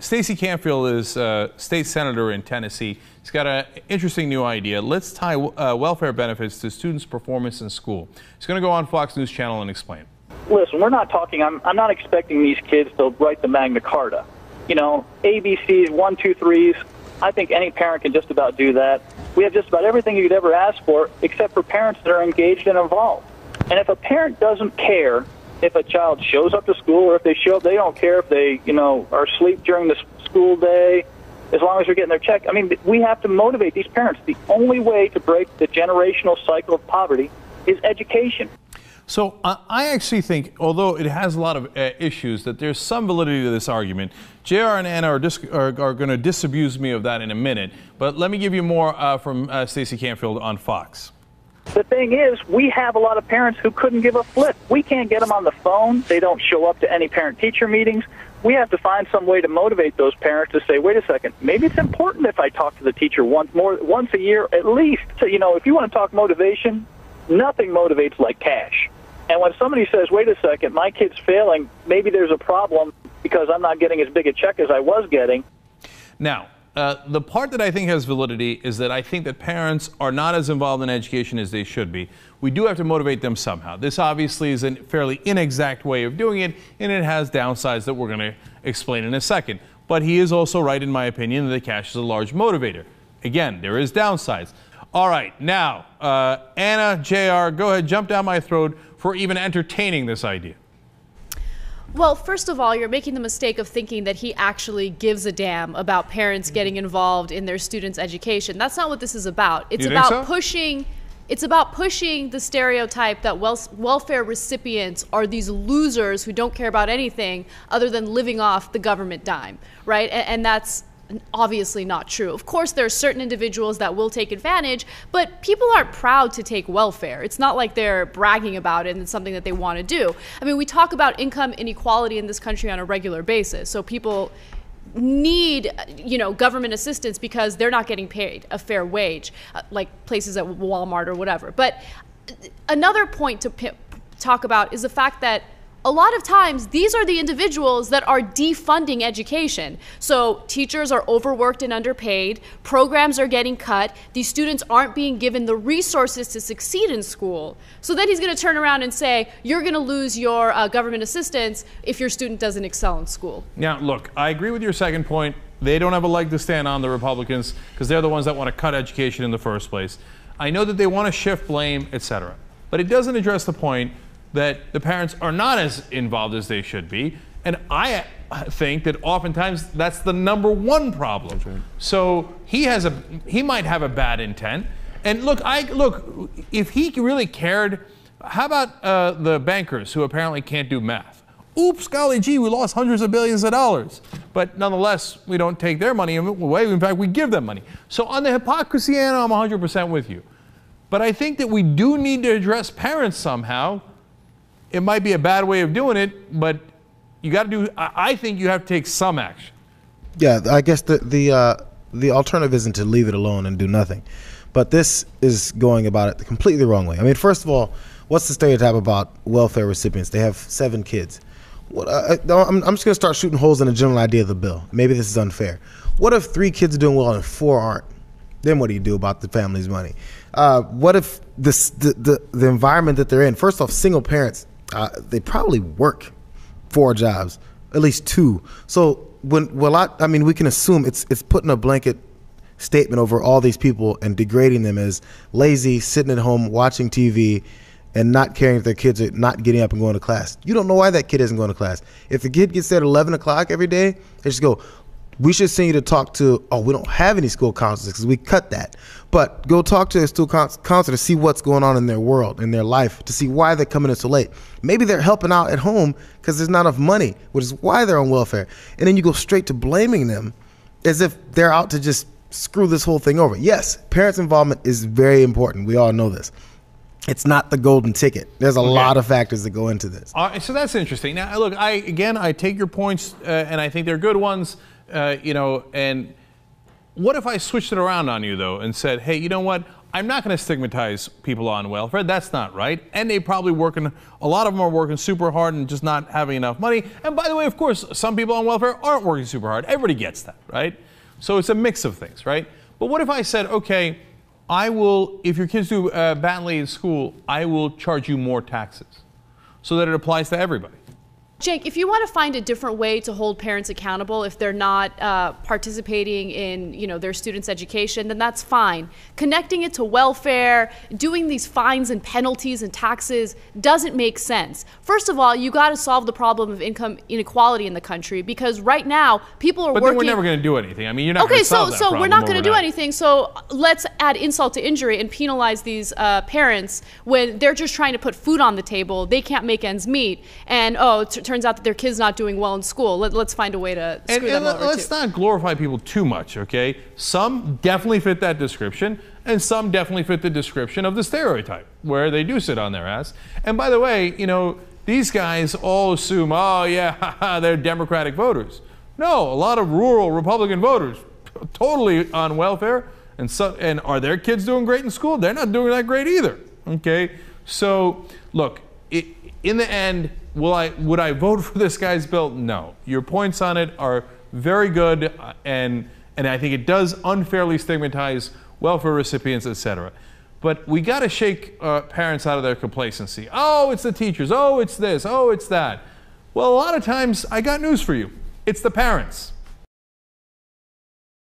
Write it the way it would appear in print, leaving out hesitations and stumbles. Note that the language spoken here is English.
Stacey Canfield is state senator in Tennessee. He's got an interesting new idea. Let's tie welfare benefits to students' performance in school. He's going to go on Fox News Channel and explain. Listen, we're not talking, I'm not expecting these kids to write the Magna Carta. You know, ABCs, 1, 2, 3s. I think any parent can just about do that. We have just about everything you could ever ask for, except for parents that are engaged and involved. And if a parent doesn't care if a child shows up to school, or if they show up, they don't care if they, are asleep during the school day, as long as they're getting their check. I mean, we have to motivate these parents. The only way to break the generational cycle of poverty is education. So I actually think, although it has a lot of issues, that there's some validity to this argument. JR and Anna are going to disabuse me of that in a minute, but let me give you more from Stacey Canfield on Fox. The thing is, we have a lot of parents who couldn't give a flip. We can't get them on the phone. They don't show up to any parent-teacher meetings. We have to find some way to motivate those parents to say, wait a second, maybe it's important if I talk to the teacher once a year at least. So, if you want to talk motivation, nothing motivates like cash. And when somebody says, wait a second, my kid's failing, maybe there's a problem because I'm not getting as big a check as I was getting. Now, the part that I think has validity is that I think that parents are not as involved in education as they should be. We do have to motivate them somehow. This obviously is a fairly inexact way of doing it, and it has downsides that we're going to explain in a second. But he is also right, in my opinion, that cash is a large motivator. Again, there is downsides. All right, now, Anna, JR, go ahead, jump down my throat for even entertaining this idea. Well, first of all, you're making the mistake of thinking that he actually gives a damn about parents getting involved in their students' education. That's not what this is about. It's about pushing the stereotype that welfare recipients are these losers who don't care about anything other than living off the government dime, right? And that's obviously not true. Of course, there are certain individuals that will take advantage, but people aren't proud to take welfare. It's not like they're bragging about it and it's something that they want to do. I mean, we talk about income inequality in this country on a regular basis. So people need, government assistance because they're not getting paid a fair wage, like places at Walmart or whatever. But another point to talk about is the fact that a lot of times, these are the individuals that are defunding education. So teachers are overworked and underpaid, programs are getting cut, these students aren't being given the resources to succeed in school. So then he's going to turn around and say, you're going to lose your government assistance if your student doesn't excel in school. Now, look, I agree with your second point. They don't have a leg to stand on, the Republicans, because they're the ones that want to cut education in the first place. I know that they want to shift blame, etc. But it doesn't address the point that the parents are not as involved as they should be. And I think that oftentimes that's the #1 problem. Right. So he might have a bad intent. And look, if he really cared, how about the bankers who apparently can't do math? Oops, golly gee, we lost hundreds of billions of dollars. But nonetheless, we don't take their money away. In fact, we give them money. So on the hypocrisy, Anna, I'm 100% with you. But I think that we do need to address parents somehow. It might be a bad way of doing it, but you got to do. I think you have to take some action. Yeah, I guess the alternative isn't to leave it alone and do nothing, but this is going about it completely the wrong way. I mean, first of all, what's the stereotype about welfare recipients? They have 7 kids. I'm just going to start shooting holes in the general idea of the bill. Maybe this is unfair. What if 3 kids are doing well and 4 aren't? Then what do you do about the family's money? What if the environment that they're in? First off, single parents. They probably work 4 jobs, at least 2. So we can assume it's putting a blanket statement over all these people and degrading them as lazy, sitting at home watching TV, and not caring if their kids are not getting up and going to class. You don't know why that kid isn't going to class. If the kid gets there at 11 o'clock every day, they just go, we should send you to talk to, we don't have any school counselors because we cut that. But go talk to a school counselor to see what's going on in their world, in their life, to see why they're coming in so late. Maybe they're helping out at home because there's not enough money, which is why they're on welfare. And then you go straight to blaming them as if they're out to just screw this whole thing over. Yes, parents' involvement is very important. We all know this. It's not the golden ticket. There's a lot of factors that go into this. So that's interesting. Now, look, I take your points, and I think they're good ones. And what if I switched it around on you, though, and said, hey, you know what? I'm not going to stigmatize people on welfare. That's not right. And they probably a lot of them are working super hard and just not having enough money. And by the way, of course, some people on welfare aren't working super hard. Everybody gets that, right? So it's a mix of things, right? But what if I said, okay, if your kids do badly in school, I will charge you more taxes so that it applies to everybody? Jake, if you want to find a different way to hold parents accountable if they're not participating in, their students' education, then that's fine. Connecting it to welfare, doing these fines and penalties and taxes doesn't make sense. First of all, you got to solve the problem of income inequality in the country, because right now people are working. But then we're never going to do anything. I mean, you're not going to solve that problem. Okay, so we're not going to do anything. So let's add insult to injury and penalize these parents when they're just trying to put food on the table. They can't make ends meet, and turns out that their kid's not doing well in school. Let's find a way to screw them over. Let's not glorify people too much, okay? Some definitely fit that description, and some definitely fit the description of the stereotype, where they do sit on their ass. And by the way, these guys all assume, oh yeah, they're Democratic voters. No, a lot of rural Republican voters, totally on welfare, and are their kids doing great in school? They're not doing that great either, okay? So, look, in the end, would I vote for this guy's bill? No. Your points on it are very good, and I think it does unfairly stigmatize welfare recipients, etc. But we got to shake parents out of their complacency. Oh, it's the teachers. Oh, it's this. Oh, it's that. Well, a lot of times, I got news for you. It's the parents.